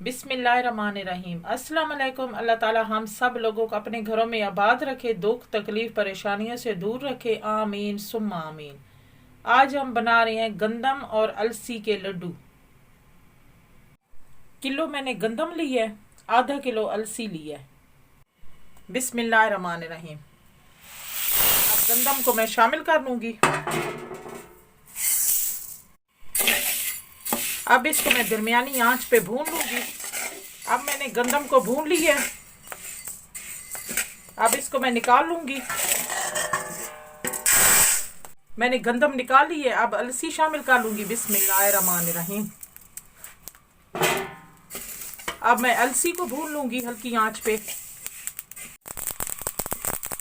बिस्मिल्लाहिर्रहमानिर्रहीम। अस्सलाम वालेकुम। अल्लाह ताला हम सब लोगों को अपने घरों में आबाद रखे, दुख तकलीफ परेशानियों से दूर रखे, आमीन सुम्मा आमीन। आज हम बना रहे हैं गंदम और अलसी के लड्डू। किलो मैंने गंदम ली है, आधा किलो अलसी ली है। बिस्मिल्लाहिर्रहमानिर्रहीम। अब गंदम को मैं शामिल कर लूंगी। अब इसको मैं दरमियानी आंच पे भून लूंगी। अब मैंने गंदम को भून ली है, अब इसको मैं निकाल लूंगी। मैंने गंदम निकाल ली है, अब अलसी शामिल कर लूंगी। बिस्मिल्लाहिर्रहमानिर्रहीम। अब मैं अलसी को भून लूंगी हल्की आंच पे।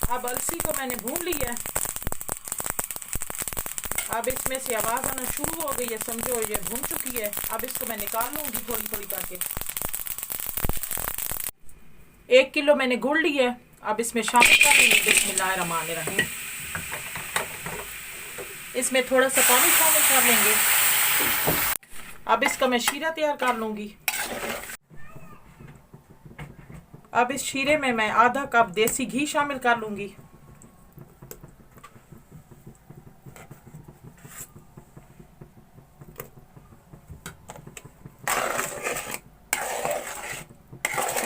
अब अलसी को मैंने भून ली है, अब इसमें से आवाज आना शुरू हो गई है, समझो ये भून चुकी है। अब इसको मैं निकाल लूंगी थोड़ी थोड़ी करके। 1 किलो मैंने गुड़ ली है, अब इसमें शामिल कर लूंगी। बिस्मिल्लाहिर्रहमानिर्रहीम। इसमें थोड़ा सा पानी शामिल कर लेंगे। अब इसका मैं शीरा तैयार कर लूंगी। अब इस शीरे में मैं आधा कप देसी घी शामिल कर लूंगी।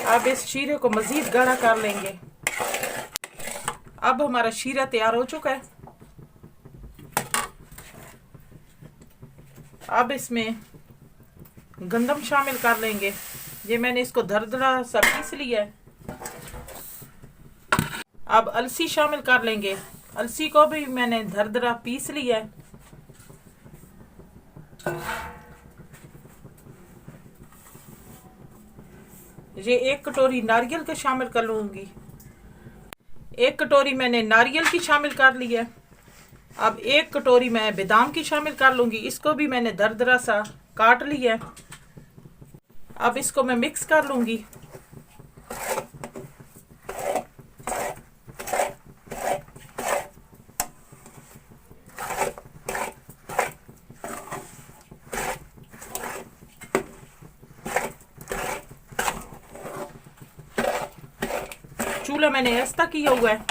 अब इस शीरे को मजीद गाढ़ा कर लेंगे। अब हमारा शीरा तैयार हो चुका है। अब इसमें गंदम शामिल कर लेंगे। ये मैंने इसको दरदरा सा पीस लिया है। अब अलसी शामिल कर लेंगे। अलसी को भी मैंने दरदरा पीस लिया है। ये 1 कटोरी नारियल का शामिल कर लूंगी। 1 कटोरी मैंने नारियल की शामिल कर ली है। अब 1 कटोरी मैं बादाम की शामिल कर लूंगी। इसको भी मैंने दरदरा सा काट लिया है। अब इसको मैं मिक्स कर लूंगी। चूल्हा मैंने ऐसा किया हुआ है।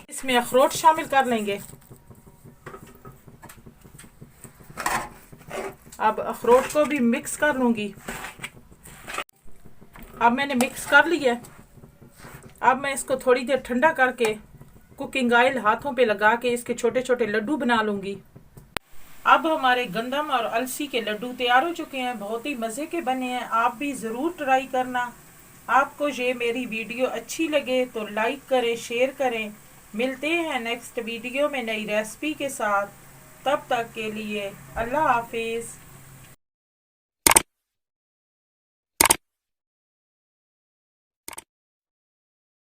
इसमें अखरोट शामिल कर लेंगे। अब अखरोट को भी मिक्स कर लूंगी। अब मैंने मिक्स कर लिया है। अब मैं इसको थोड़ी देर ठंडा करके कुकिंग ऑयल हाथों पे लगा के इसके छोटे छोटे लड्डू बना लूंगी। अब हमारे गंदम और अलसी के लड्डू तैयार हो चुके हैं। बहुत ही मज़े के बने हैं, आप भी ज़रूर ट्राई करना। आपको ये मेरी वीडियो अच्छी लगे तो लाइक करें, शेयर करें। मिलते हैं नेक्स्ट वीडियो में नई रेसिपी के साथ। तब तक के लिए अल्लाह हाफिज़।